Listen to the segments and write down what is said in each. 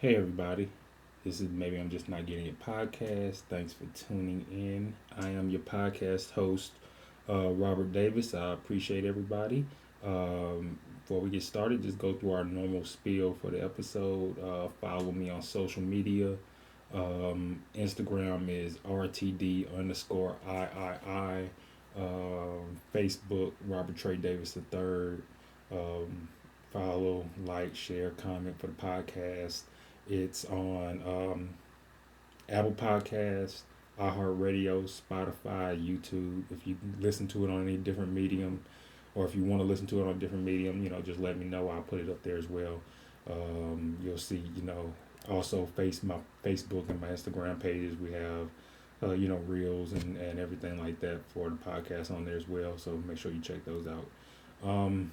Hey everybody, this is Maybe I'm Just Not Getting It podcast. Thanks for tuning in. I am your podcast host, Robert Davis. I appreciate everybody. Before we get started, just go through our normal spiel for the episode. Follow me on social media. Instagram is RTD underscore III. Facebook, Robert Trey Davis III. Um, Follow, like, share, comment for the podcast. It's on Apple Podcasts, iHeartRadio, Spotify, YouTube. If you listen to it on any different medium, or if you want to listen to it on a different medium, just let me know. I'll put it up there as well. You'll see, also my Facebook and my Instagram pages. We have, reels and everything like that for the podcast on there as well. So make sure you check those out. Um,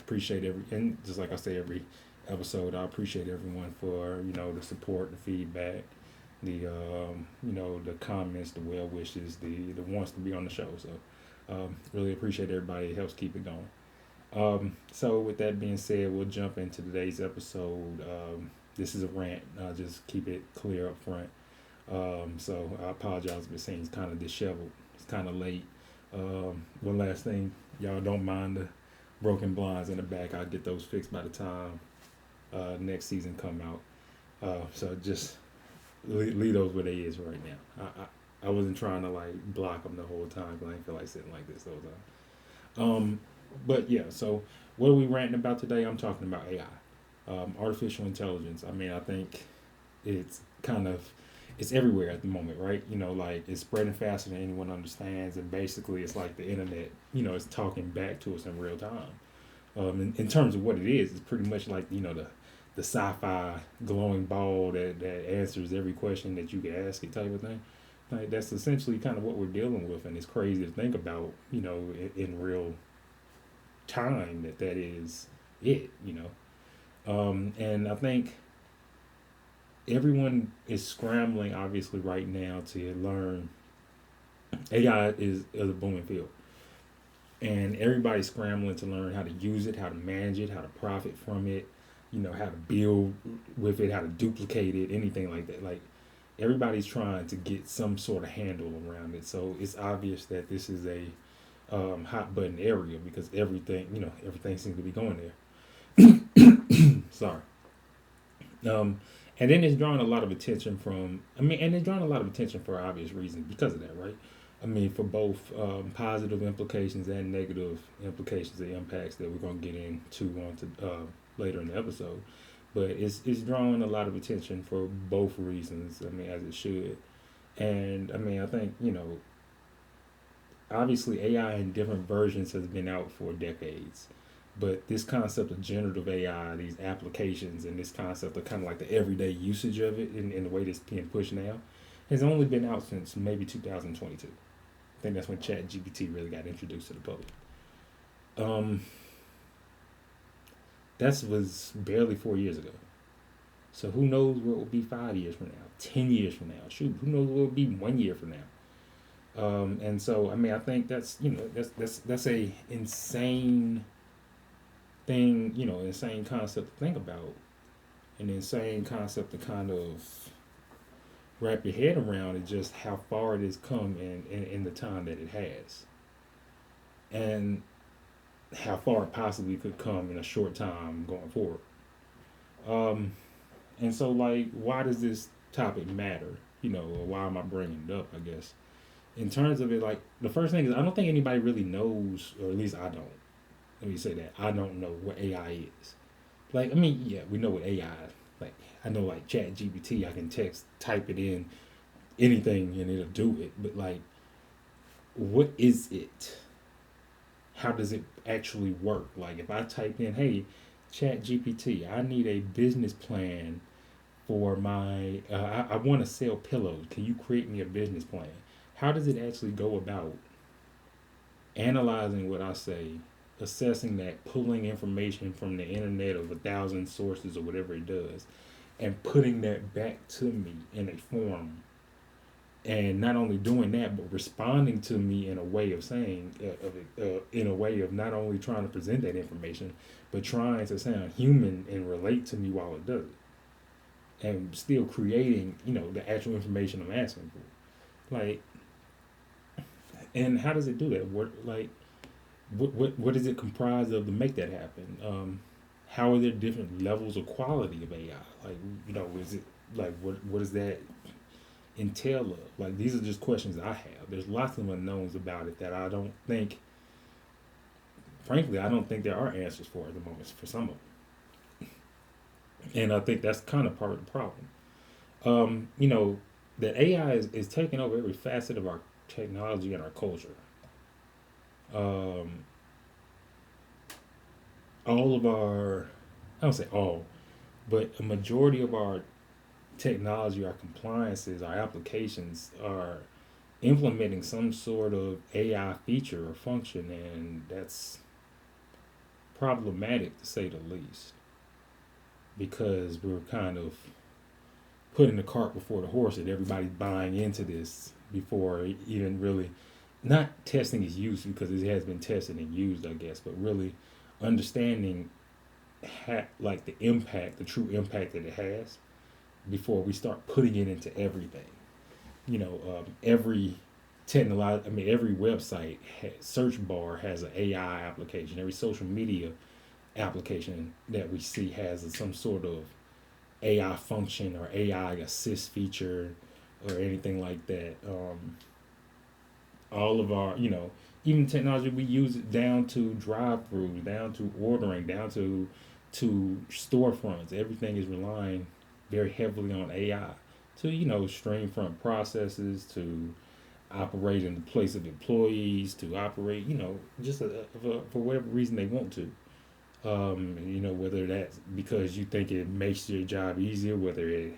Appreciate and just like I say every episode, I appreciate everyone for the support, the feedback, the the comments, the well wishes, the wants to be on the show. So really appreciate everybody. It helps keep it going. So with that being said, we'll jump into today's episode. This is a rant. I'll just keep it clear up front. So I apologize if it seems kind of disheveled. It's kind of late. One last thing, y'all don't mind the broken blinds in the back. I'll get those fixed by the time next season come out. So just leave those where they is right now. I wasn't trying to like block them the whole time because I didn't feel like sitting like this the whole time. But yeah, so what are we ranting about today? I'm talking about AI, artificial intelligence. I mean, I think it's kind of it's everywhere at the moment, right? Like it's spreading faster than anyone understands, and basically it's like the internet. It's talking back to us in real time. In terms of what it is, it's pretty much like the sci-fi glowing ball that answers every question that you can ask it type of thing. Like that's essentially kind of what we're dealing with, and it's crazy to think about. In real time that is it. And I think everyone is scrambling obviously right now to learn. AI is a booming field, and everybody's scrambling to learn how to use it, how to manage it, how to profit from it, how to build with it, how to duplicate it, anything like that. Like everybody's trying to get some sort of handle around it. So it's obvious that this is a hot button area because everything seems to be going there. Sorry. Um, and then it's drawing a lot of attention and it's drawing a lot of attention for obvious reasons because of that, right? I mean, for both positive implications and negative implications and impacts that we're going to get into later in the episode. But it's drawing a lot of attention for both reasons. I mean, as it should. And I mean, I think obviously AI in different versions has been out for decades. But this concept of generative AI, these applications, and this concept of kind of like the everyday usage of it in the way that's being pushed now, has only been out since maybe 2022. I think that's when ChatGPT really got introduced to the public. Um, that was barely 4 years ago. So who knows what will be 5 years from now, 10 years from now? Shoot, who knows what will be 1 year from now? And so I mean, I think that's a insane thing, insane concept to think about, an insane concept to kind of wrap your head around is just how far it has come in the time that it has. And how far it possibly could come in a short time going forward. Um, and so, like, why does this topic matter? Or why am I bringing it up, I guess? In terms of it, like, the first thing is I don't think anybody really knows, or at least I don't. Let me say that. I don't know what AI is. Like, I mean, yeah, we know what AI is. Like, I know, like, Chat GPT, I can type it in, anything, and it'll do it. But, like, what is it? How does it actually work? Like, if I type in, hey, Chat GPT, I need a business plan for I want to sell pillows. Can you create me a business plan? How does it actually go about analyzing what I say, assessing that, pulling information from the internet of 1,000 sources or whatever it does, and putting that back to me in a form? And not only doing that, but responding to me in a way of saying, in a way of not only trying to present that information, but trying to sound human and relate to me while it does it. and still creating, the actual information I'm asking for. Like, and how does it do that? What is it comprised of to make that happen? How are there different levels of quality of AI? Like, is it like what does that entail of? Like, these are just questions I have. There's lots of unknowns about it that I don't think, frankly, I don't think there are answers for at the moment for some of them. And I think that's kind of part of the problem. You know, that AI is taking over every facet of our technology and our culture. Um, all of our, I don't say all, but a majority of our technology, our compliances, our applications are implementing some sort of AI feature or function, and that's problematic to say the least because we're kind of putting the cart before the horse and everybody's buying into this before even really not testing its use because it has been tested and used, I guess, but really understanding like the impact, the true impact that it has before we start putting it into everything. Every every website search bar has an AI application. Every social media application that we see has some sort of AI function or AI assist feature or anything like that. All of our, even technology we use it down to drive-throughs, down to ordering, down to storefronts. Everything is relying very heavily on AI to, stream front processes, to operate in the place of employees, to operate, just for whatever reason they want to. Whether that's because you think it makes your job easier, whether it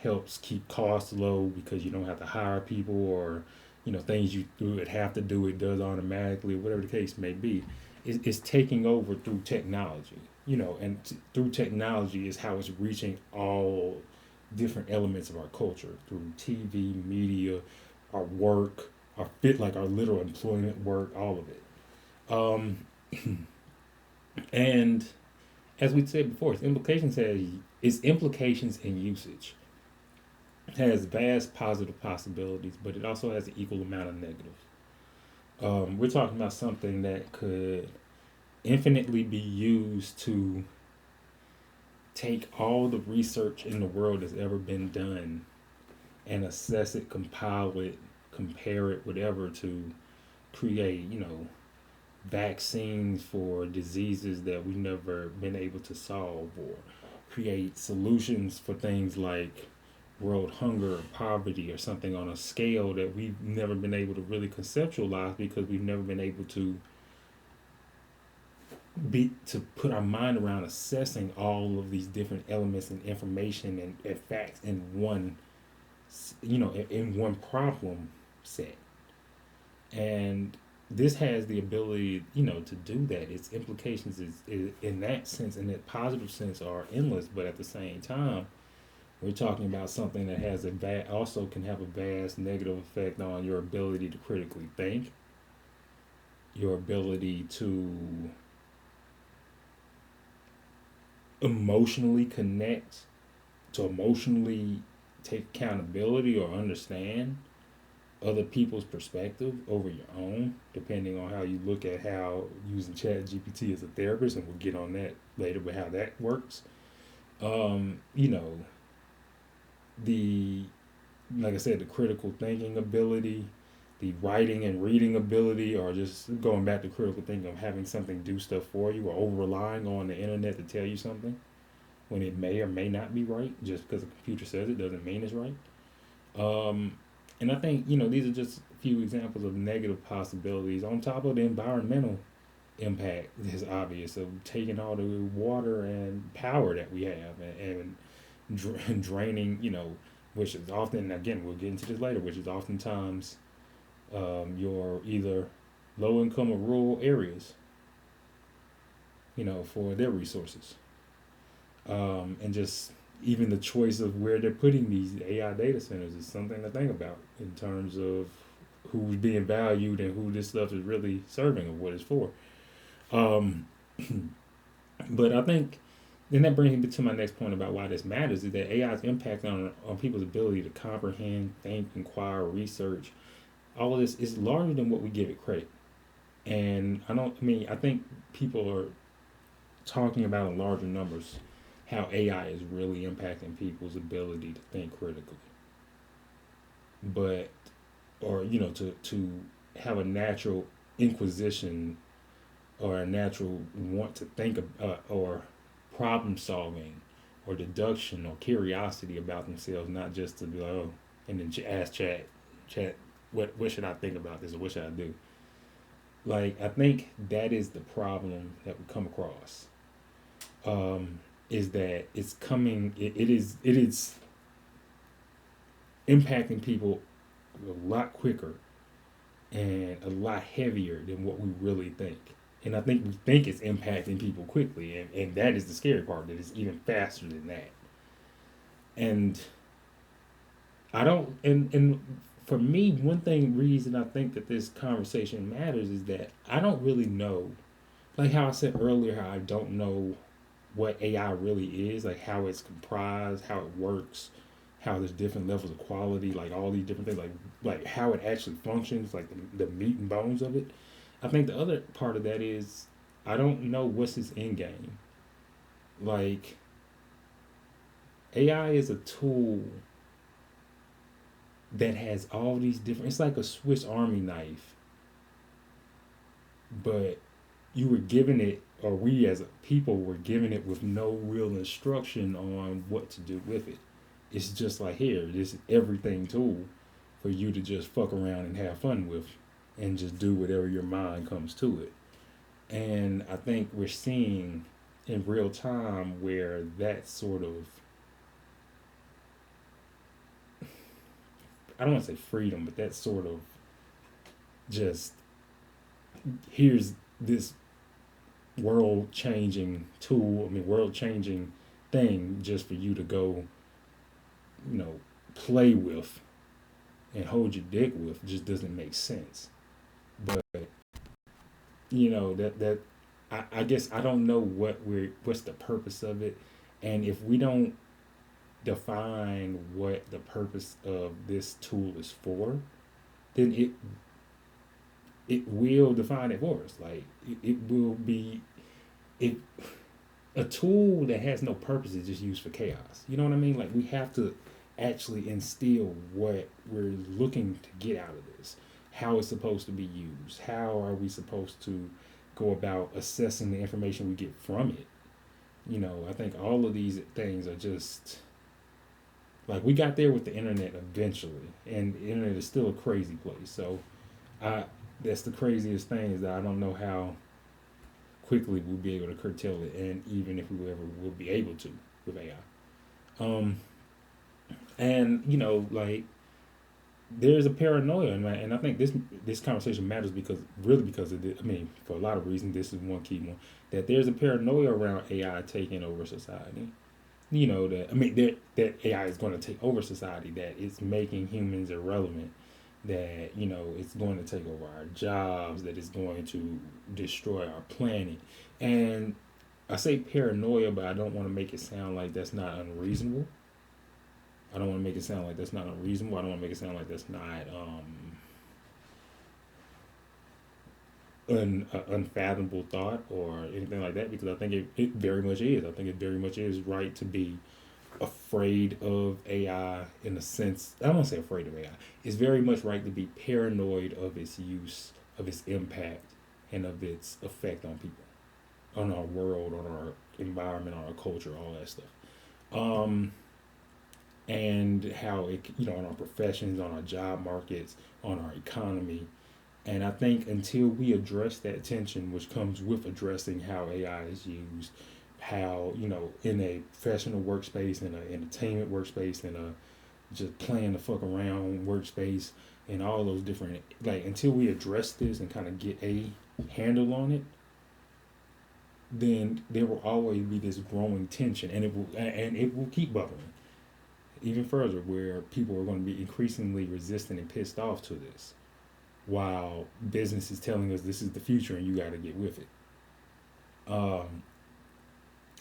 helps keep costs low because you don't have to hire people, or things you would have to do it does automatically, whatever the case may be. It's taking over through technology. And through technology is how it's reaching all different elements of our culture through TV, media, our work, our literal employment work, all of it. Um, And as we said before, its implications and usage has vast positive possibilities, but it also has an equal amount of negatives. We're talking about something that could infinitely be used to take all the research in the world that's ever been done and assess it, compile it, compare it, whatever, to create, vaccines for diseases that we've never been able to solve, or create solutions for things like world hunger or poverty or something on a scale that we've never been able to really conceptualize because we've never been able to put our mind around assessing all of these different elements and information and facts in one in one problem set. And this has the ability, to do that. Its implications is in that sense, in that positive sense, are endless. But at the same time, we're talking about something that has also can have a vast negative effect on your ability to critically think, your ability to emotionally connect, to emotionally take accountability or understand other people's perspective over your own, depending on how you look at how using Chat GPT as a therapist, and we'll get on that later, but how that works. Um, you know, the like I said, the critical thinking ability, the writing and reading ability, or just going back to critical thinking of having something do stuff for you, or over relying on the internet to tell you something when it may or may not be right. Just because a computer says it doesn't mean it's right. Um, and I think these are just a few examples of negative possibilities on top of the environmental impact is obvious of taking all the water and power that we have and draining, which is often, again, we'll get into this later, which is oftentimes your either low income or rural areas, for their resources. And just even the choice of where they're putting these AI data centers is something to think about in terms of who's being valued and who this stuff is really serving or what it's for. Um, but I think Then that brings me to my next point about why this matters is that AI's impact on people's ability to comprehend, think, inquire, research, all of this is larger than what we give it credit. And I think people are talking about in larger numbers how AI is really impacting people's ability to think critically, but or to have a natural inquisition or a natural want to think of, or problem solving or deduction or curiosity about themselves, not just to be like, oh, and then ask chat, what should I think about this or what should I do? Like, I think that is the problem that we come across. Is that it's coming? It is impacting people a lot quicker and a lot heavier than what we really think. And I think we think it's impacting people quickly, and that is the scary part. That it's even faster than that. And I don't. And for me, one reason I think that this conversation matters is that I don't really know. Like how I said earlier, how I don't know what AI really is, like how it's comprised, how it works, how there's different levels of quality, like all these different things, like how it actually functions, like the meat and bones of it. I think the other part of that is I don't know what's its end game. Like AI is a tool that has all these different. It's like a Swiss Army knife, but you were given it, or we as a people were given it with no real instruction on what to do with it. It's just like here, this everything tool for you to just fuck around and have fun with, and just do whatever your mind comes to it. And I think we're seeing in real time where that sort of, I don't want to say freedom, but that sort of just, here's this world changing tool, world changing thing just for you to go, you know, play with and hold your dick with just doesn't make sense. But that I guess I don't know what's the purpose of it, and if we don't define what the purpose of this tool is for, then it will define it for us. Like it will be it a tool that has no purpose is just used for chaos. You know what I mean? Like we have to actually instill what we're looking to get out of this, how it's supposed to be used, how are we supposed to go about assessing the information we get from it. I think all of these things are just like we got there with the internet eventually, and the internet is still a crazy place. So I that's the craziest thing is that I don't know how quickly we'll be able to curtail it, and even if we ever will be able to with AI. And like there's a paranoia, and I think this conversation matters because really because of this, for a lot of reasons, this is one key one, that there's a paranoia around AI taking over society. That AI is going to take over society, that it's making humans irrelevant, that it's going to take over our jobs, that it's going to destroy our planet. And I say paranoia, but I don't want to make it sound like that's not unreasonable. I don't want to make it sound like that's not unreasonable. I don't want to make it sound like that's not unfathomable thought or anything like that, because I think it very much is. I think it very much is right to be afraid of AI in a sense. I don't want to say afraid of AI. It's very much right to be paranoid of its use, of its impact, and of its effect on people, on our world, on our environment, on our culture, all that stuff. Um, and how it, on our professions, on our job markets, on our economy. And I think until we address that tension, which comes with addressing how AI is used, how, in a professional workspace, in an entertainment workspace, in a just playing the fuck around workspace, and all those different, like, until we address this and kind of get a handle on it, then there will always be this growing tension, and it will keep bubbling even further, where people are going to be increasingly resistant and pissed off to this, while business is telling us this is the future and you got to get with it. Um,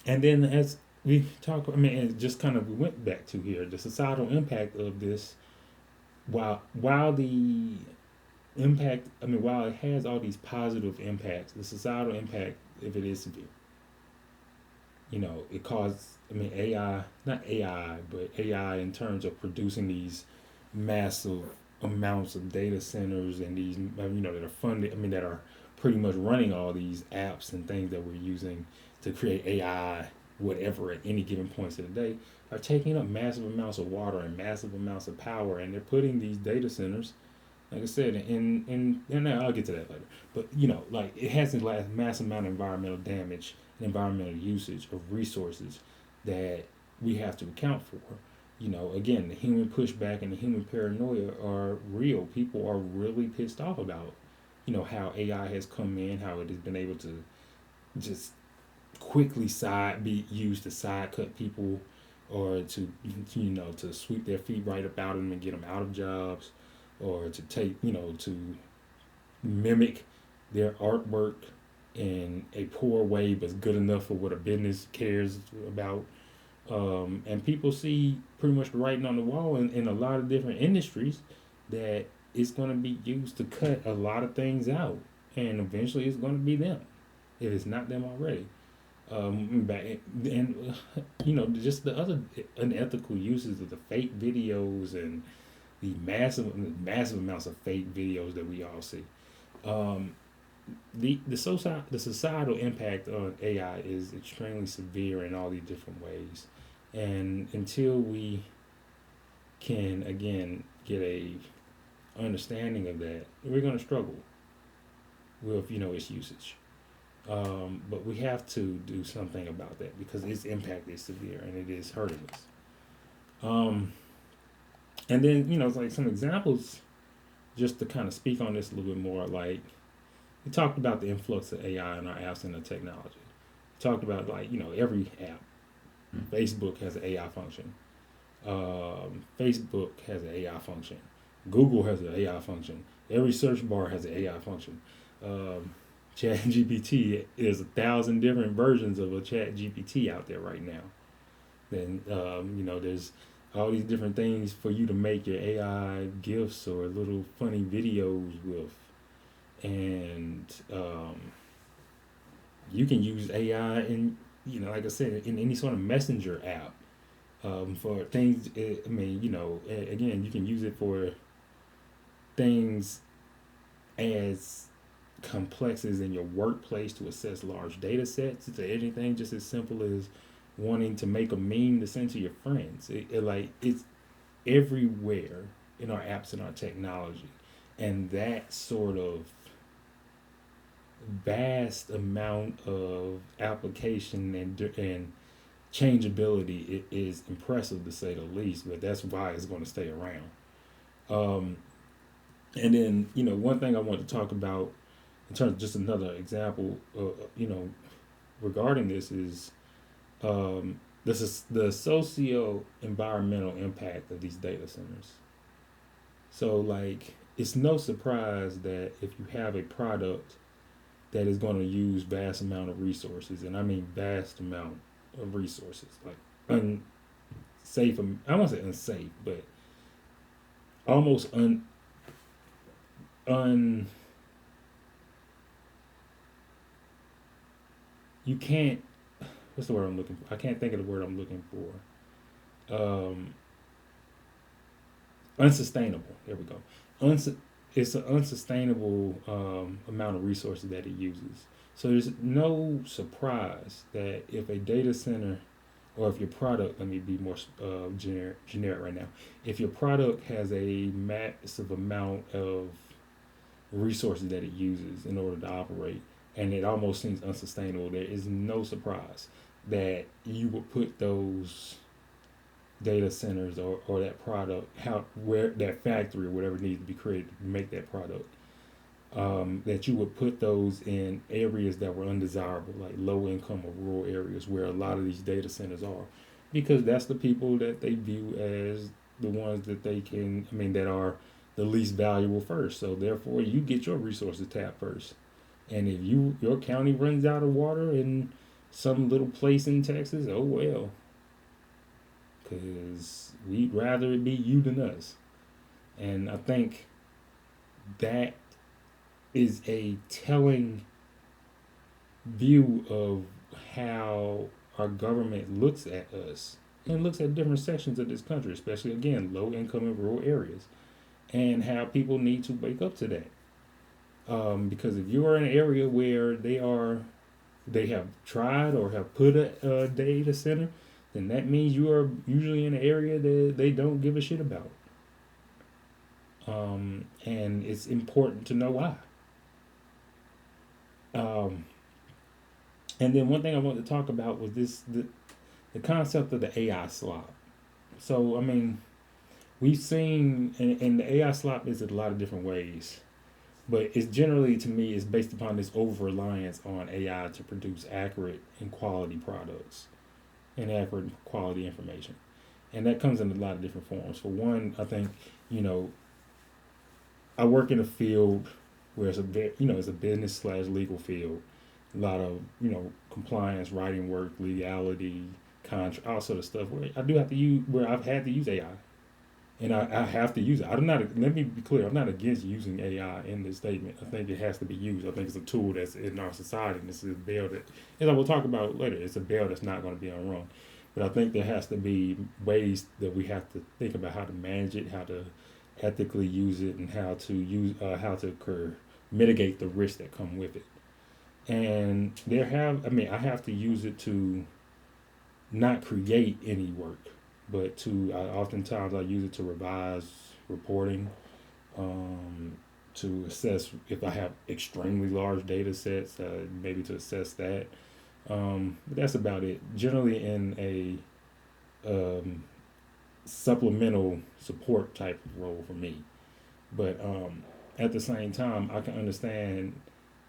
And then as we talk, I mean, it just kind of we went back to here the societal impact of this. While the impact, I mean, while it has all these positive impacts, the societal impact, if it is severe, it caused. I mean, AI, not AI, but AI in terms of producing these massive amounts of data centers and these, that are funded. I mean, that are pretty much running all these apps and things that we're using to create AI, whatever, at any given points of the day, are taking up massive amounts of water and massive amounts of power, and they're putting these data centers, like I said, and I'll get to that later. But like it has a massive amount of environmental damage and environmental usage of resources that we have to account for. Again, the human pushback and the human paranoia are real. People are really pissed off about, how AI has come in, how it has been able to just quickly be used to side cut people, or to to sweep their feet right about them and get them out of jobs, or to take to mimic their artwork in a poor way but good enough for what a business cares about. And people see pretty much the writing on the wall in a lot of different industries that it's going to be used to cut a lot of things out, and eventually it's going to be them if it's not them already. And just the other unethical uses of the fake videos and the massive amounts of fake videos that we all see. Um, the societal impact on AI is extremely severe in all these different ways, and until we can again get a understanding of that, we're going to struggle with its usage. But we have to do something about that because its impact is severe and it is hurting us. Um, and then it's like some examples just to kind of speak on this a little bit more. Like we talked about the influx of AI in our apps and the technology. We talked about like every app. Facebook has an AI function. Facebook has an AI function. Google has an AI function. Every search bar has an AI function. Um, Chat GPT is 1,000 different versions of a Chat GPT out there right now. Then there's all these different things for you to make your AI gifs or little funny videos with, and you can use AI in like I said in any sort of messenger app for things. I mean, again, you can use it for things as complex as in your workplace to assess large data sets, to anything just as simple as wanting to make a meme to send to your friends. It's everywhere in our apps and our technology, and that sort of vast amount of application and changeability is impressive to say the least. But that's why it's going to stay around. Um, and then one thing I want to talk about in terms of just another example, regarding this is this is the socio environmental impact of these data centers. So like it's no surprise that if you have a product that is going to use vast amount of resources, and I mean vast amount of resources, like unsafe. I won't say unsafe, but almost un you can't. What's the word I'm looking for? I can't think of the word I'm looking for. Unsustainable. There we go. It's an unsustainable amount of resources that it uses. So there's no surprise that if a data center, or if your product, let me be more generic right now, if your product has a massive amount of resources that it uses in order to operate, and it almost seems unsustainable, there is no surprise that you would put those data centers or that product, where that factory or whatever needs to be created to make that product, that you would put those in areas that were undesirable, like low income or rural areas where a lot of these data centers are, because that's the people that they view as the ones that they can, I mean, that are the least valuable first. So therefore, you get your resources tapped first. And if your county runs out of water in some little place in Texas, oh well, because we'd rather it be you than us. And I think that is a telling view of how our government looks at us and looks at different sections of this country, especially again low income and rural areas, and how people need to wake up to that. Because if you are in an area where they have tried or have put a data center, then that means you are usually in an area that they don't give a shit about. And it's important to know why. Um, and then one thing I wanted to talk about was the concept of the AI slop. So I mean, we've seen, and the AI slop is in a lot of different ways, but it's generally to me is based upon this over reliance on AI to produce accurate and quality products and accurate and quality information, and that comes in a lot of different forms. For one, I think you know I work in a field where it's a business slash legal field, a lot of compliance, writing work, legality, contract, all sort of stuff. Where I do have to use where I've had to use AI, and I have to use it. I'm not. Let me be clear. I'm not against using AI in this statement. I think it has to be used. I think it's a tool that's in our society, and this is a bell that, as I will talk about later, it's a bell that's not going to be unrung. But I think there has to be ways that we have to think about how to manage it, how to ethically use it, and mitigate the risks that come with it. And I have to use it to not create any work, but oftentimes I use it to revise reporting, to assess if I have extremely large data sets, maybe to assess that. But that's about it. Generally, in a um, supplemental support type of role for me. But at the same time, I can understand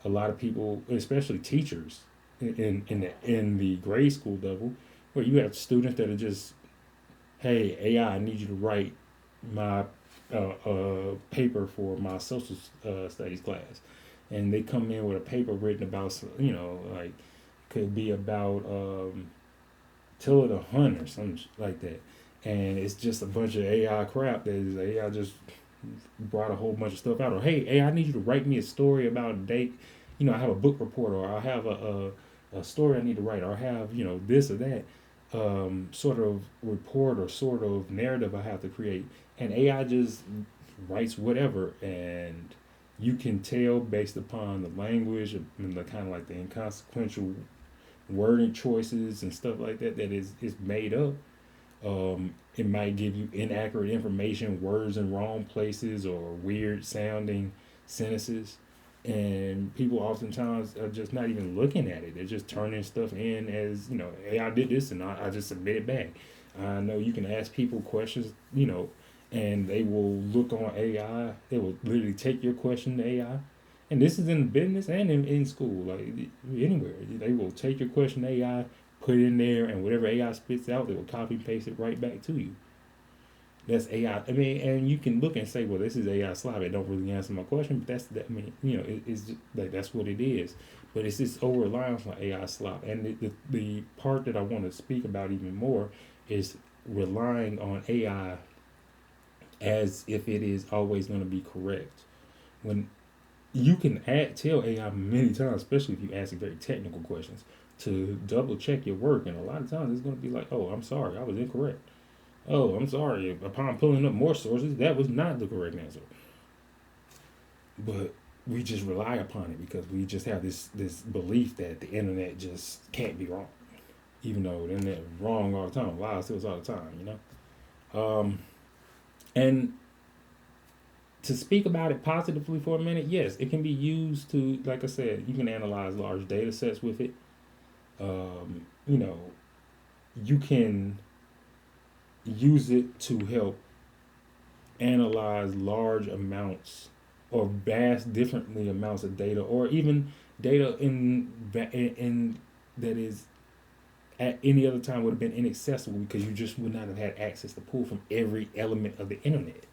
a lot of people, especially teachers, in the grade school level, where you have students that are just, hey, AI, I need you to write my paper for my social studies class, and they come in with a paper written about, like could be about Tiller the Hunt or something like that, and it's just a bunch of AI crap that is AI just brought a whole bunch of stuff out. Or hey, I need you to write me a story about a date. I have a book report, or I have a story I need to write, or I have this or that sort of report or sort of narrative I have to create, and AI just writes whatever, and you can tell based upon the language and the kind of like the inconsequential wording choices and stuff like that that is made up. It might give you inaccurate information, words in wrong places, or weird sounding sentences. And people oftentimes are just not even looking at it. They're just turning stuff in as, hey, I did this and I just submit it back. I know you can ask people questions, and they will look on AI. They will literally take your question to AI. And this is in business and in school, like anywhere. They will take your question to AI, put it in there, and whatever AI spits out, they will copy and paste it right back to you. That's AI. I mean, and you can look and say, well, this is AI slop. It don't really answer my question, but that's that. I mean, it's just, like that's what it is. But it's this over reliance on AI slop, and the part that I want to speak about even more is relying on AI as if it is always going to be correct. When you can tell AI many times, especially if you ask very technical questions, to double check your work, and a lot of times it's going to be like, oh, I'm sorry, I was incorrect. Oh, I'm sorry. Upon pulling up more sources, that was not the correct answer. But we just rely upon it because we just have this belief that the internet just can't be wrong, even though the internet is wrong all the time, lies to us all the time. And to speak about it positively for a minute, yes, it can be used to, like I said, you can analyze large data sets with it. Um, you know, you can use it to help analyze large amounts or vast differently amounts of data, or even data in that is at any other time would have been inaccessible because you just would not have had access to pull from every element of the internet.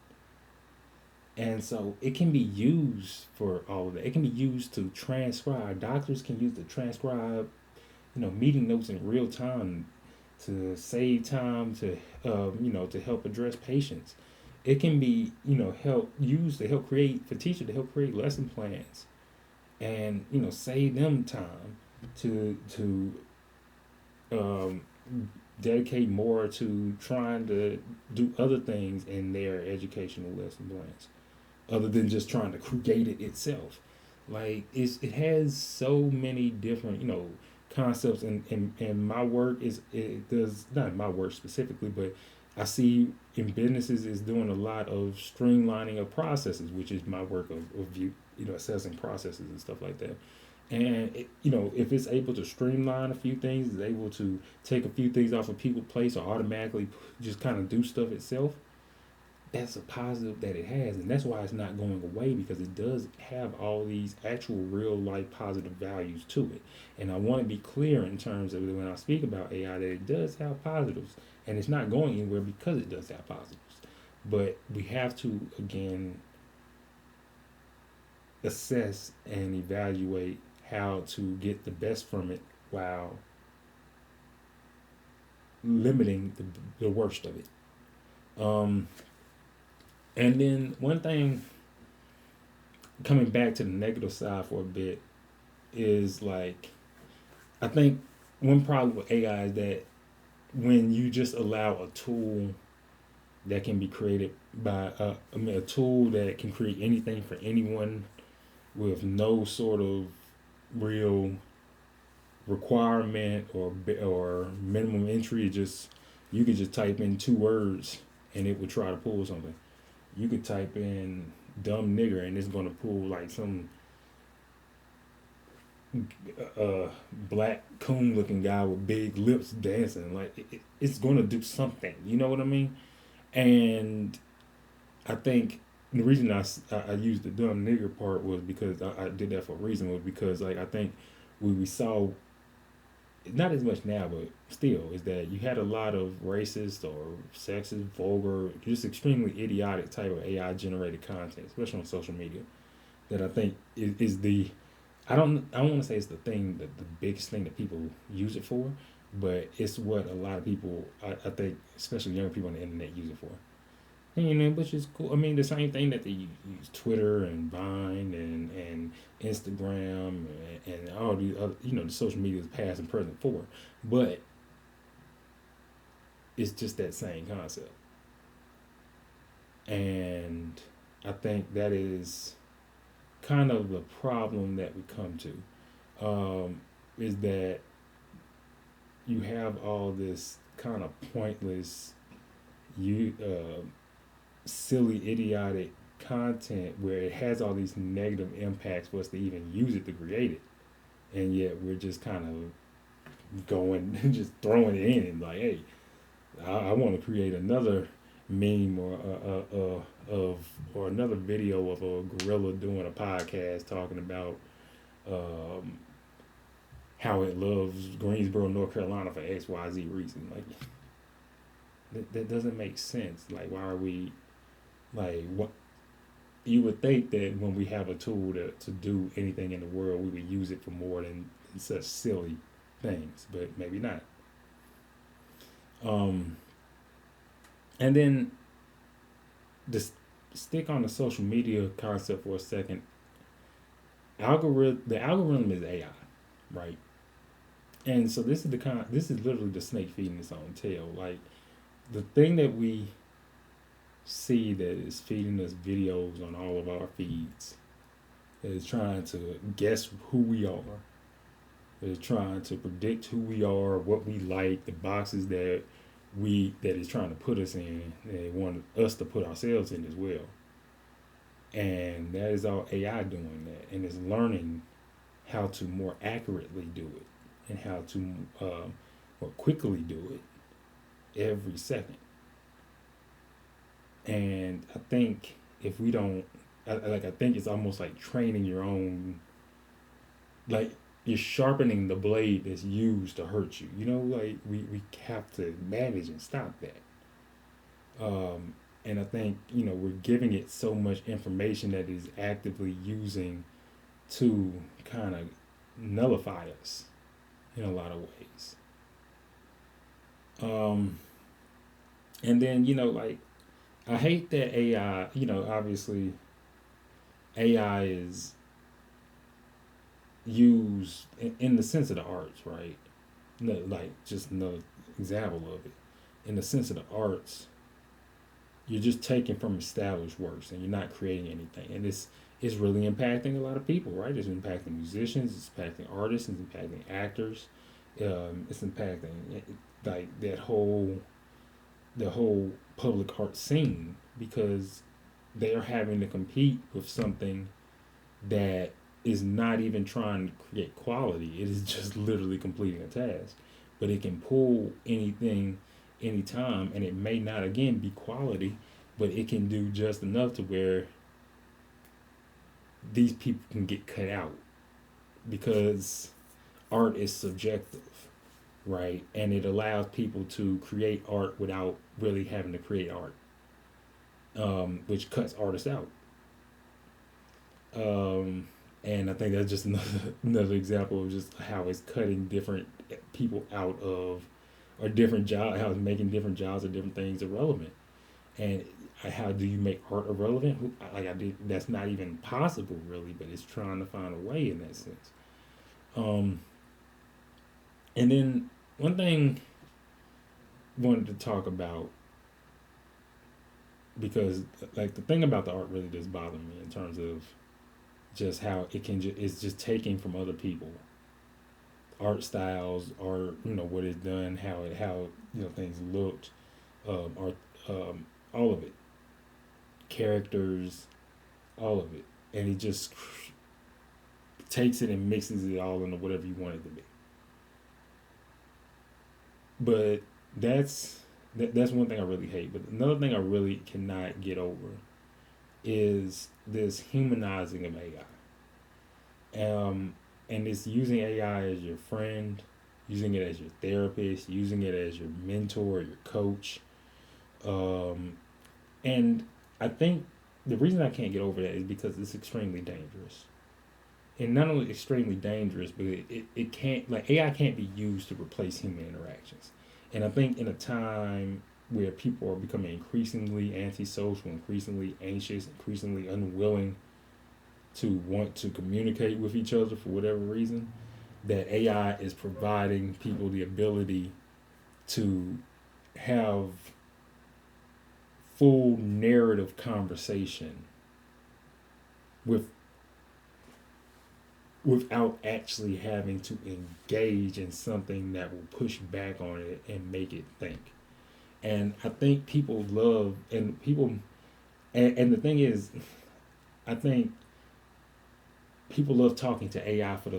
And so it can be used for all of that. It can be used to transcribe. Doctors can use to transcribe meeting notes in real time to save time to help address patients. It can be help used to help create for teachers to help create lesson plans and save them time to um, dedicate more to trying to do other things in their educational lesson plans other than just trying to create it itself. Like it has so many different concepts, and my work it does not my work specifically, but I see in businesses is doing a lot of streamlining of processes, which is my work of assessing processes and stuff like that. And if it's able to streamline a few things, is able to take a few things off of people's plates or automatically just kind of do stuff itself, that's a positive that it has, and that's why it's not going away, because it does have all these actual real life positive values to it. And I want to be clear in terms of when I speak about AI that it does have positives, and it's not going anywhere because it does have positives. But we have to again assess and evaluate how to get the best from it while limiting the worst of it. Um, and then one thing, coming back to the negative side for a bit, is like I think one problem with AI is that when you just allow a tool that can be created by a tool that can create anything for anyone with no sort of real requirement or minimum entry, just you could just type in 2 words and it would try to pull something. You could type in dumb nigger and it's gonna pull like some black coon looking guy with big lips dancing. Like it's gonna do something. You know what I mean? And I think the reason I used the dumb nigger part was because I did that for a reason, was because like I think we saw, not as much now, but still, is that you had a lot of racist or sexist, vulgar, just extremely idiotic type of AI generated content, especially on social media. That I think is the I don't want to say it's the thing that the biggest thing that people use it for, but it's what a lot of people I think, especially younger people on the internet, use it for. And, which is cool. I mean, the same thing that they use Twitter and Vine and Instagram and all these other, the social media is past and present for. But it's just that same concept. And I think that is kind of the problem that we come to, is that you have all this kind of pointless, you silly, idiotic content where it has all these negative impacts for us to even use it to create it, and yet we're just kind of going, just throwing it in and like, hey, I want to create another meme of or another video of a gorilla doing a podcast talking about um, how it loves Greensboro, North Carolina for XYZ reason. Like that doesn't make sense. Like why are we like what? You would think that when we have a tool to do anything in the world, we would use it for more than such silly things, but maybe not. Um, and then just stick on the social media concept for a second. The algorithm is AI, right? And so this is literally the snake feeding its own tail. Like the thing that we see that is feeding us videos on all of our feeds, that is trying to guess who we are, that is trying to predict who we are, what we like, the boxes that is trying to put us in, and they want us to put ourselves in as well. And that is all AI doing that, and it's learning how to more accurately do it and how to more quickly do it every second. And I think if we don't, I think it's almost like training your own, like you're sharpening the blade that's used to hurt you. Like we have to manage and stop that. And I think, we're giving it so much information that is actively using to kind of nullify us. in a lot of ways. Um, and then like I hate that AI. Obviously AI is used in the sense of the arts, right? No, like just another example of it. In the sense of the arts, you're just taking from established works and you're not creating anything. And it's really impacting a lot of people, right? It's impacting musicians, it's impacting artists, it's impacting actors, it's impacting like the whole public art scene because they're having to compete with something that is not even trying to create quality. It is just literally completing a task. But it can pull anything, anytime, and it may not again be quality, but it can do just enough to where these people can get cut out because art is subjective, right? And it allows people to create art without really having to create art, which cuts artists out. Um, and I think that's just another example of just how it's cutting different people out of or different jobs, how it's making different jobs or different things irrelevant. And how do you make art irrelevant? Like I did, that's not even possible really, but it's trying to find a way in that sense. Um, and then one thing I wanted to talk about because like the thing about the art really does bother me in terms of just how it's just taking from other people art styles or what it's done, how things looked, art, all of it, characters, all of it, and he just takes it and mixes it all into whatever you want it to be. But that's one thing I really hate. But another thing I really cannot get over is this humanizing of AI. And it's using AI as your friend, using it as your therapist, using it as your mentor, your coach. Um, and I think the reason I can't get over that is because it's extremely dangerous. And not only extremely dangerous, but it can't, like, AI can't be used to replace human interactions. And I think in a time where people are becoming increasingly antisocial, increasingly anxious, increasingly unwilling to want to communicate with each other for whatever reason, that AI is providing people the ability to have full narrative conversation with without actually having to engage in something that will push back on it and make it think. And I think people love and people and the thing is, I think people love talking to AI for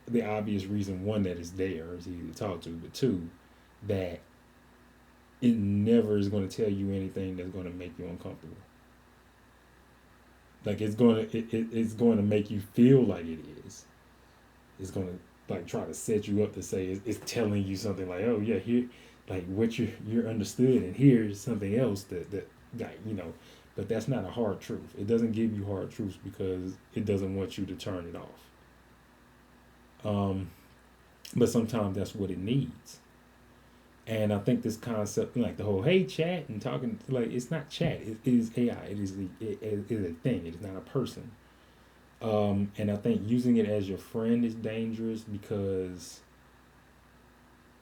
the obvious reason: one, that it's there, it's easy to talk to, but two, that it never is going to tell you anything that's going to make you uncomfortable. Like it's going to make you feel like it is. It's going to like try to set you up to say it's telling you something like, oh yeah, here, like what you're understood, and here's something else that like but that's not a hard truth. It doesn't give you hard truths because it doesn't want you to turn it off. Um, but sometimes that's what it needs. And I think this concept, like the whole "hey chat" and talking, like it's not chat. It is AI. It is a thing. It is not a person. And I think using it as your friend is dangerous because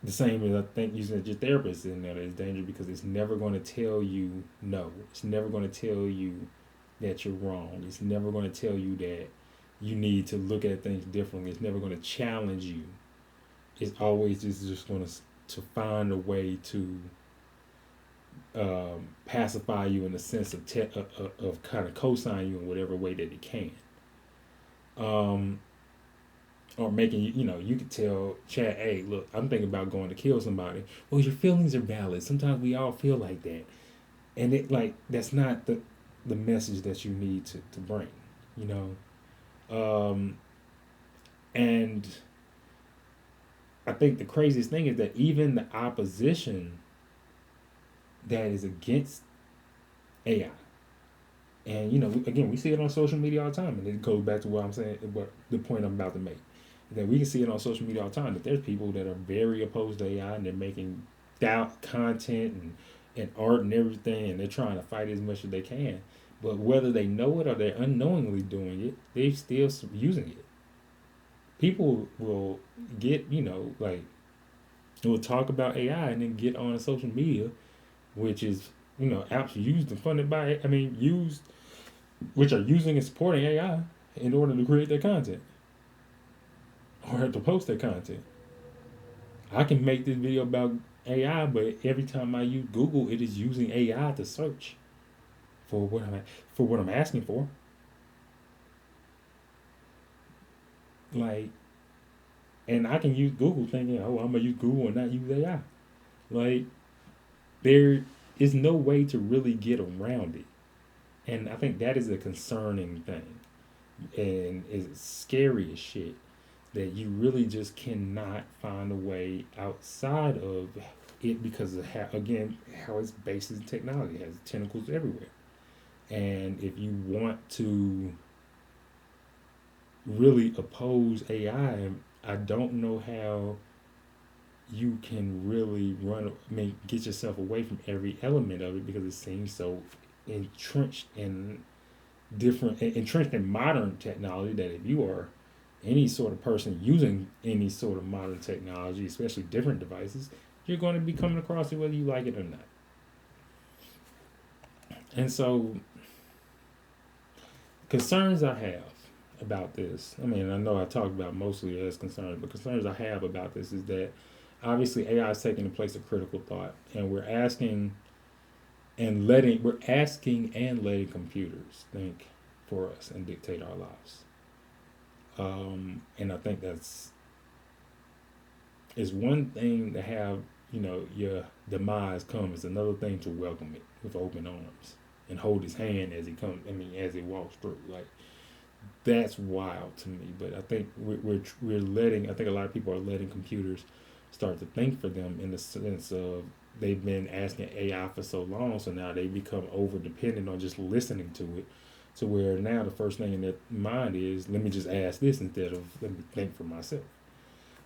the same as I think using it as your therapist is dangerous because it's never going to tell you no. It's never going to tell you that you're wrong. It's never going to tell you that you need to look at things differently. It's never going to challenge you. It's always just going to find a way to pacify you in the sense of kind of co-sign you in whatever way that it can. Um, or making you could tell Chad, hey, look, I'm thinking about going to kill somebody. Well, your feelings are valid. Sometimes we all feel like that, and it like that's not the message that you need to bring, you um, and I think the craziest thing is that even the opposition that is against AI, and again, we see it on social media all the time, and it goes back to what I'm saying, what the point I'm about to make. That we can see it on social media all the time. That there's people that are very opposed to AI and they're making doubt content and art and everything, and they're trying to fight as much as they can. But whether they know it or they're unknowingly doing it, they're still using it. People will get, like, will talk about AI and then get on social media, which is, apps used and funded by, used, which are using and supporting AI in order to create their content or to post their content. I can make this video about AI, but every time I use Google, it is using AI to search for what I'm asking for. Like, and I can use Google thinking, oh, I'm gonna use Google and not use AI. Like, there is no way to really get around it, and I think that is a concerning thing, and it's scary as shit that you really just cannot find a way outside of it because of how it's based in technology. It has tentacles everywhere, and if you want to really oppose AI, I don't know how you can really get yourself away from every element of it because it seems so entrenched in entrenched in modern technology that if you are any sort of person using any sort of modern technology, especially different devices, you're going to be coming across it whether you like it or not. And so, concerns I have about this, I know I talked about mostly as concerns, but concerns I have about this is that obviously AI is taking the place of critical thought, and we're asking and letting computers think for us and dictate our lives. And I think it's one thing to have your demise come. It's another thing to welcome it with open arms and hold his hand as he comes. As he walks through. Like, that's wild to me. But I think we're letting. I think a lot of people are letting computers start to think for them in the sense of they've been asking AI for so long, so now they become over dependent on just listening to it. To where now the first thing in their mind is, let me just ask this instead of let me think for myself.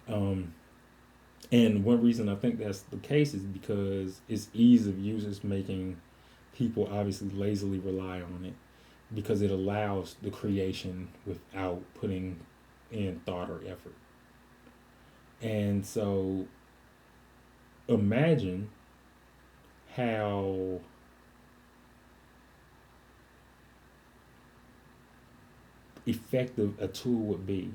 And one reason I think that's the case is because it's ease of use is making people obviously lazily rely on it because it allows the creation without putting in thought or effort. And so imagine how effective a tool would be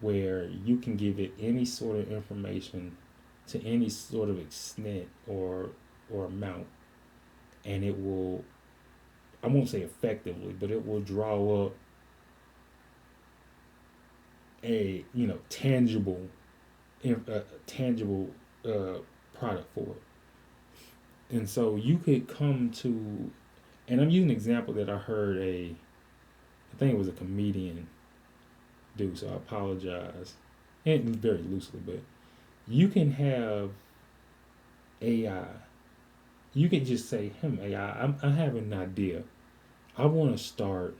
where you can give it any sort of information to any sort of extent or amount, and it will, I won't say effectively, but it will draw up a tangible product for it. And so you could come to, and I'm using an example that I heard I think it was a comedian do, so I apologize, and very loosely, but you can have AI. You can just say, AI, I have an idea. I want to start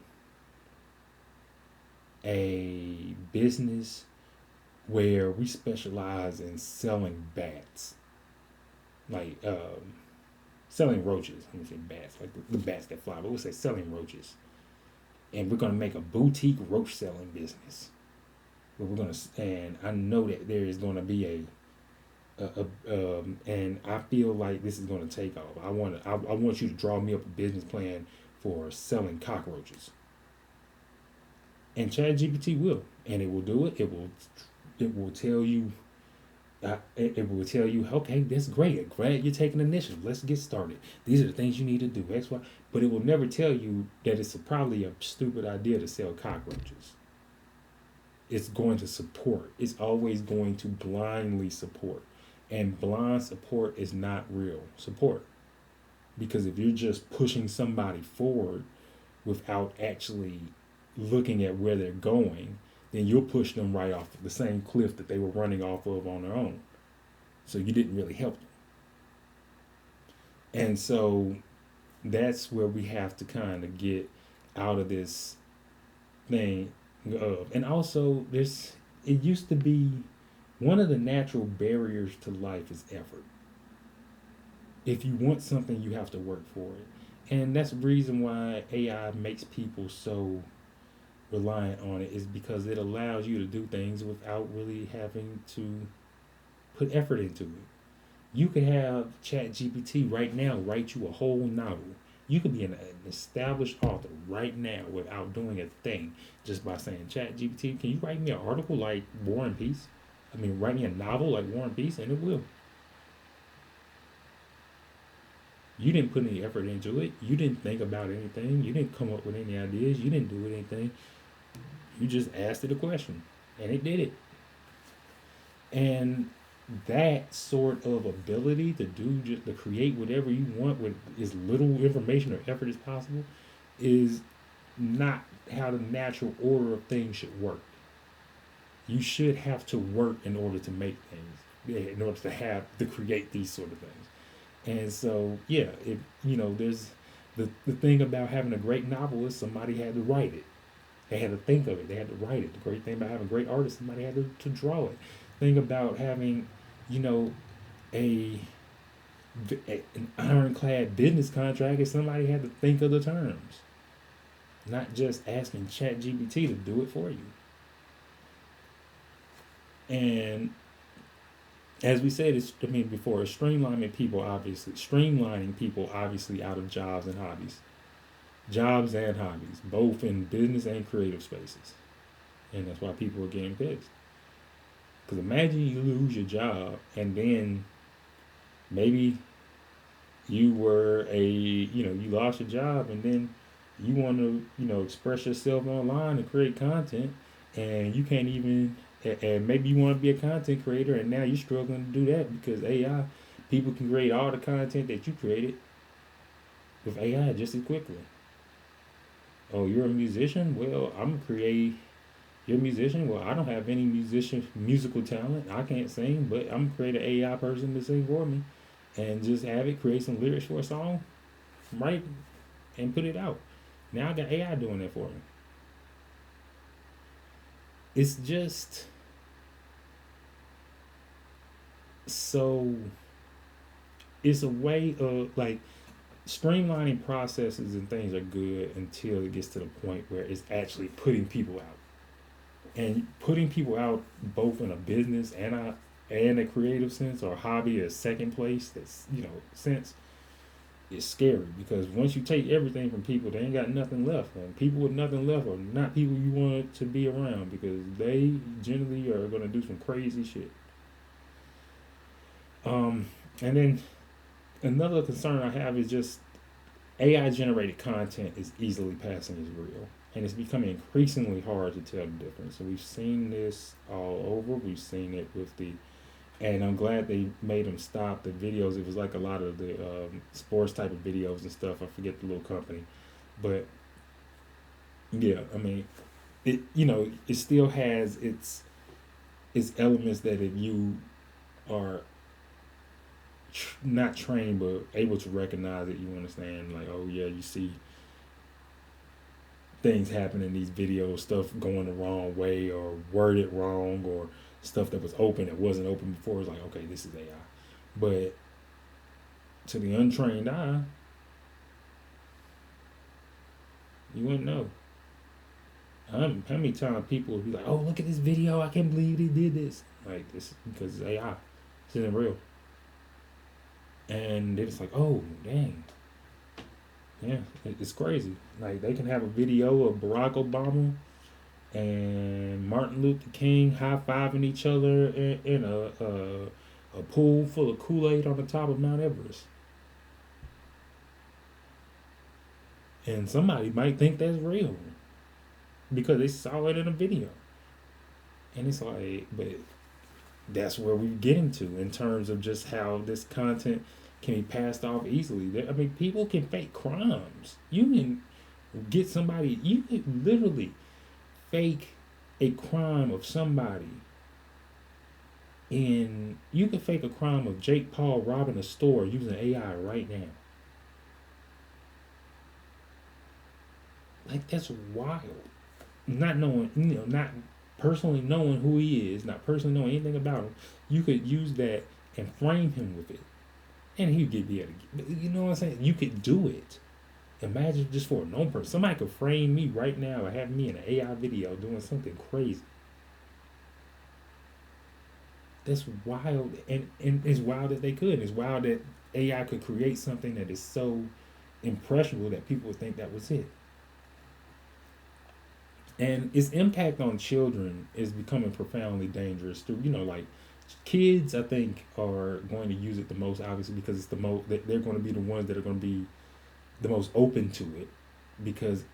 a business where we specialize in selling bats, like selling roaches. Let me say bats, like the bats that fly, but we'll say selling roaches. And we're gonna make a boutique roach selling business. But and I know that there is gonna be and I feel like this is gonna take off. I want you to draw me up a business plan for selling cockroaches. And ChatGPT will, and it will do it. It will tell you. It will tell you, okay, that's great. Glad you're taking initiative. Let's get started. These are the things you need to do. X, Y. But it will never tell you that it's probably a stupid idea to sell cockroaches. It's going to support. It's always going to blindly support. And blind support is not real support. Because if you're just pushing somebody forward without actually looking at where they're going, then you'll push them right off the same cliff that they were running off of on their own. So you didn't really help them. And so that's where we have to kind of get out of this thing of, and also it used to be one of the natural barriers to life is effort. If you want something, you have to work for it. And that's the reason why AI makes people so reliant on it, is because it allows you to do things without really having to put effort into it. You could have Chat GPT right now write you a whole novel. You could be an established author right now without doing a thing, just by saying, Chat GPT, can you write me an article like War and Peace? I mean, write me a novel like War and Peace, and it will. You didn't put any effort into it. You didn't think about anything. You didn't come up with any ideas. You didn't do anything. You just asked it a question, and it did it. And that sort of ability to do, just to create whatever you want with as little information or effort as possible, is not how the natural order of things should work. You should have to work in order to make things, yeah, in order to have to create these sort of things. And so, yeah, if there's the thing about having a great novel is somebody had to write it. They had to think of it. They had to write it. The great thing about having a great artist, somebody had to draw it. Thing about having, you know, a, an ironclad business contract is somebody had to think of the terms, not just asking ChatGPT to do it for you. And as we said, before, streamlining people obviously out of jobs and hobbies, both in business and creative spaces, and that's why people are getting pissed. Because imagine you lose your job, and then maybe you lost your job, and then you want to, express yourself online and create content, and you can't even, and maybe you want to be a content creator, and now you're struggling to do that because AI, people can create all the content that you created with AI just as quickly. Oh, you're a musician? Well, I'm gonna create. You're a musician? Well, I don't have any musical talent. I can't sing, but I'm gonna create an AI person to sing for me, and just have it create some lyrics for a song, right, and put it out. Now I got AI doing that for me. It's just so. It's a way of like streamlining processes and things are good until it gets to the point where it's actually putting people out, and putting people out both in a business and a creative sense, or hobby, a second place, that's sense, is scary. Because once you take everything from people, they ain't got nothing left, and people with nothing left are not people you want to be around, because they generally are going to do some crazy shit. And then another concern I have is just AI generated content is easily passing as real. And it's becoming increasingly hard to tell the difference. So we've seen this all over. We've seen it with and I'm glad they made them stop the videos. It was like a lot of the sports type of videos and stuff. I forget the little company. But yeah, I mean, it still has its elements that if you are not trained but able to recognize it, you understand, like, oh yeah, you see things happen in these videos, stuff going the wrong way or worded wrong, or stuff that was open that wasn't open before. It's like, okay, this is AI. But to the untrained eye, you wouldn't know. How many times people would be like, oh, look at this video, I can't believe they did this. Like, this because it's AI. This isn't real. And it's like, oh, dang. Yeah, it's crazy. Like, they can have a video of Barack Obama and Martin Luther King high fiving each other in a pool full of Kool Aid on the top of Mount Everest. And somebody might think that's real because they saw it in a video. And it's like, but that's where we're getting to in terms of just how this content can be passed off easily. I mean, people can fake crimes. You can you can literally fake a crime of somebody. And you can fake a crime of Jake Paul robbing a store using AI right now. Like, that's wild. Not knowing, not personally knowing who he is, not personally knowing anything about him, you could use that and frame him with it, and he'd get the other. You know what I'm saying? You could do it. Imagine just for a known person, somebody could frame me right now and have me in an AI video doing something crazy. That's wild, and it's wild that they could. It's wild that AI could create something that is so impressionable that people would think that was it. And its impact on children is becoming profoundly dangerous through, like kids, I think, are going to use it the most, obviously, because it's the most, they're going to be the ones that are going to be the most open to it, because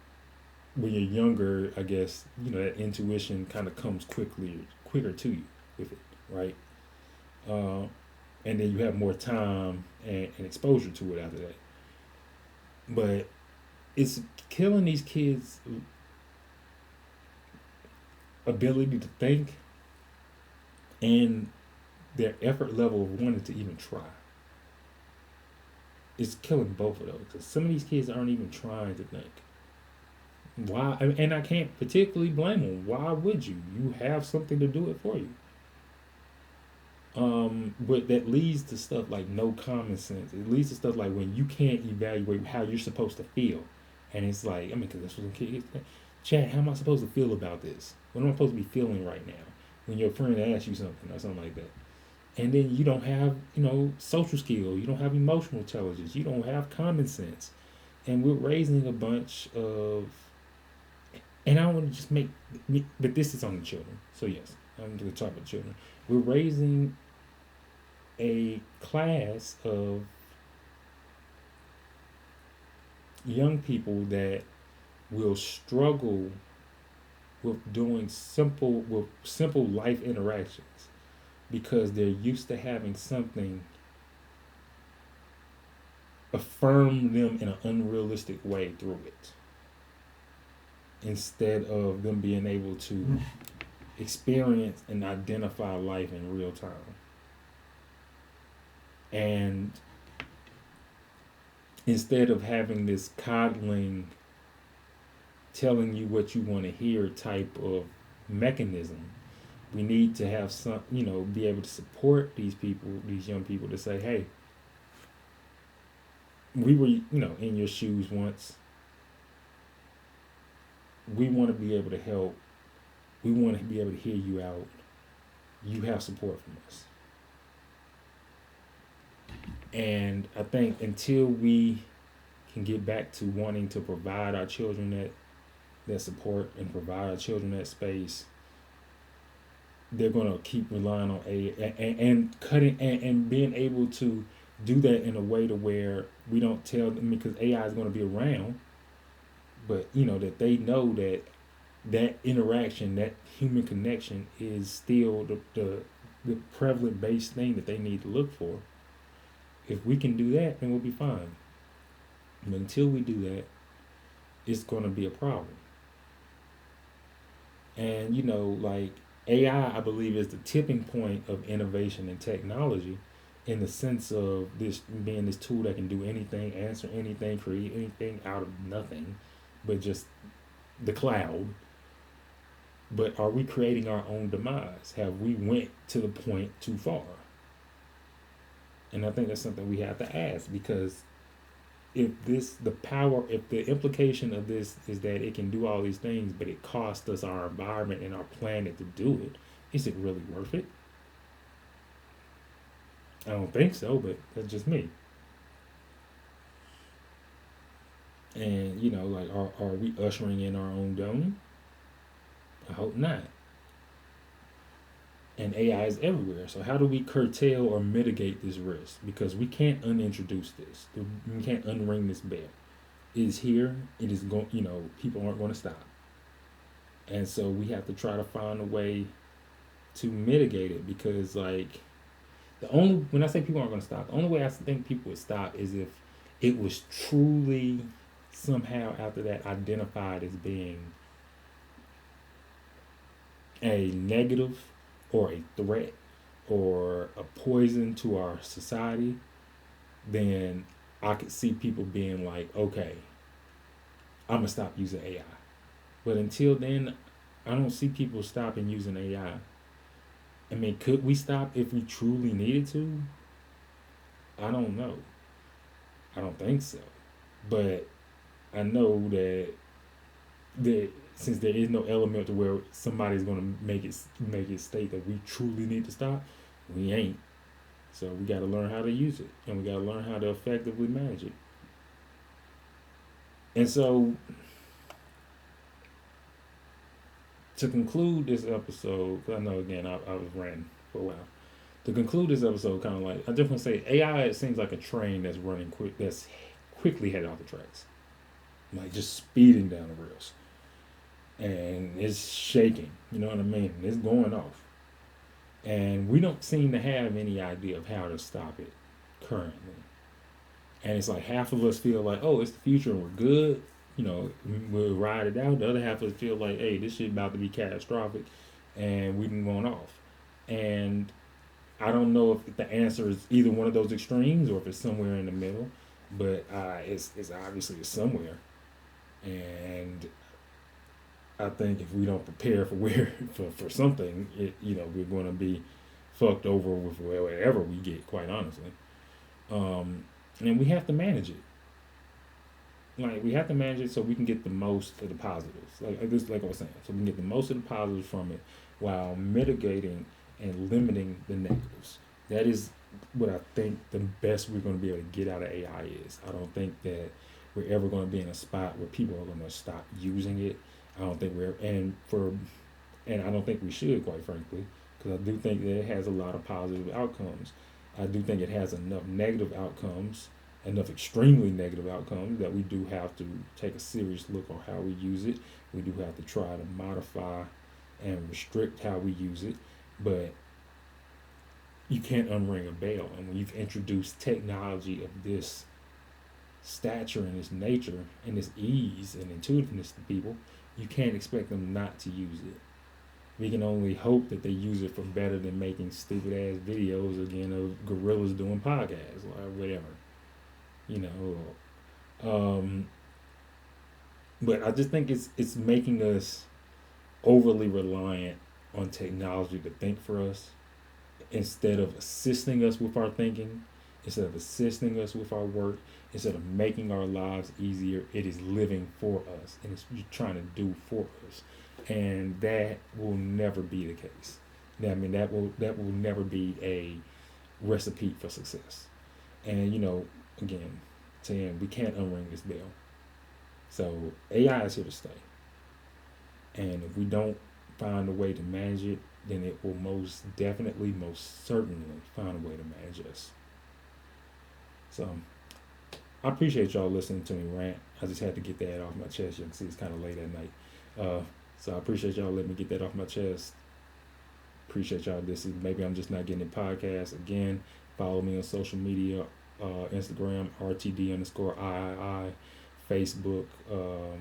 when you're younger, I guess, that intuition kind of comes quicker to you with it, right? uh, and then you have more time and exposure to it after that. But it's killing these kids' ability to think and their effort level of wanting to even try. It's killing both of those because some of these kids aren't even trying to think. Why? And I can't particularly blame them. Why would you? You have something to do it for you. But that leads to stuff like no common sense. It leads to stuff like when you can't evaluate how you're supposed to feel, and it's like, because that's what kids. Chad, how am I supposed to feel about this? What am I supposed to be feeling right now? When your friend asks you something or something like that, and then you don't have, social skill, you don't have emotional intelligence, you don't have common sense, and we're raising a bunch of. And I don't want to just but this is on the children. So yes, I'm going to talk about children. We're raising a class of young people that will struggle with doing simple life interactions because they're used to having something affirm them in an unrealistic way through it, instead of them being able to experience and identify life in real time. And instead of having this coddling, telling you what you want to hear type of mechanism, we need to have some, be able to support these people, these young people, to say, hey, we were, in your shoes once. We want to be able to help. We want to be able to hear you out. You have support from us. And I think until we can get back to wanting to provide our children that support and provide our children that space, they're going to keep relying on and cutting and being able to do that in a way to where we don't tell them, because AI is going to be around, but that they know that interaction, that human connection, is still the prevalent base thing that they need to look for. If we can do that, then we'll be fine. But until we do that, it's going to be a problem. And like AI, I believe, is the tipping point of innovation and technology, in the sense of this being this tool that can do anything, answer anything, create anything out of nothing, but just the cloud. But are we creating our own demise? Have we went to the point too far? And I think that's something we have to ask, because if the implication of this is that it can do all these things, but it costs us our environment and our planet to do it, is it really worth it? I don't think so, but that's just me. And like, are we ushering in our own doom? I hope not. And AI is everywhere. So how do we curtail or mitigate this risk? Because we can't unintroduce this. We can't unring this bell. It is here. It is going. People aren't going to stop. And so we have to try to find a way to mitigate it. Because when I say people aren't going to stop, the only way I think people would stop is if it was truly somehow after that identified as being a negative or a threat or a poison to our society. Then I could see people being like, okay, I'm gonna stop using AI. But until then, I don't see people stopping using AI. I mean, could we stop if we truly needed to? I don't know. I don't think so. But I know that since there is no element to where somebody's going to make it state that we truly need to stop, we ain't. So we got to learn how to use it, and we got to learn how to effectively manage it. And so to conclude this episode, 'cause I know again I was ranting for a while. To conclude this episode, kind of like I just want to say, AI it seems like a train that's running quick, that's quickly headed off the tracks, like just speeding down the rails, and it's shaking. You know what I mean? It's going off, and we don't seem to have any idea of how to stop it currently. And it's like half of us feel like, oh, it's the future and we're good. You know, we'll ride it out. The other half of us feel like, hey, this shit about to be catastrophic, and we've been going off. And I don't know if the answer is either one of those extremes or if it's somewhere in the middle, but it's obviously somewhere. And I think if we don't prepare for where for something, we're going to be fucked over with wherever we get. Quite honestly, and we have to manage it. Like we have to manage it so we can get the most of the positives. Like I was saying, so we can get the most of the positives from it while mitigating and limiting the negatives. That is what I think the best we're going to be able to get out of AI is. I don't think that we're ever going to be in a spot where people are going to stop using it. I don't think we're and I don't think we should, quite frankly, because I do think that it has a lot of positive outcomes. I do think it has enough negative outcomes, enough extremely negative outcomes that we do have to take a serious look on how we use it. We do have to try to modify and restrict how we use it, but you can't unring a bell. And when you've introduced technology of this stature and this nature and this ease and intuitiveness to people, you can't expect them not to use it. We can only hope that they use it for better than making stupid ass videos again of gorillas doing podcasts or whatever, you know. But I just think it's making us overly reliant on technology to think for us instead of assisting us with our thinking, instead of assisting us with our work, instead of making our lives easier. It is living for us and it's trying to do for us, and that will never be the case. I mean, that will never be a recipe for success. And again, saying we can't unring this bell. So AI is here to stay, and if we don't find a way to manage it, then it will most definitely, most certainly find a way to manage us. So I appreciate y'all listening to me rant. I just had to get that off my chest. You can see it's kind of late at night. So I appreciate y'all letting me get that off my chest. Appreciate y'all. This is maybe I'm just not getting the podcast again. Follow me on social media, Instagram RTD underscore III, Facebook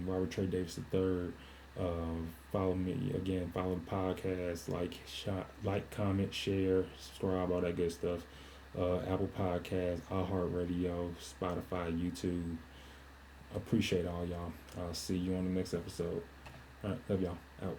Robert Trey Davis III. Follow me again. Follow the podcast. Like, comment, share, subscribe, all that good stuff. Apple Podcasts, iHeartRadio, Spotify, YouTube. Appreciate all y'all. I'll see you on the next episode. All right, love y'all. Out.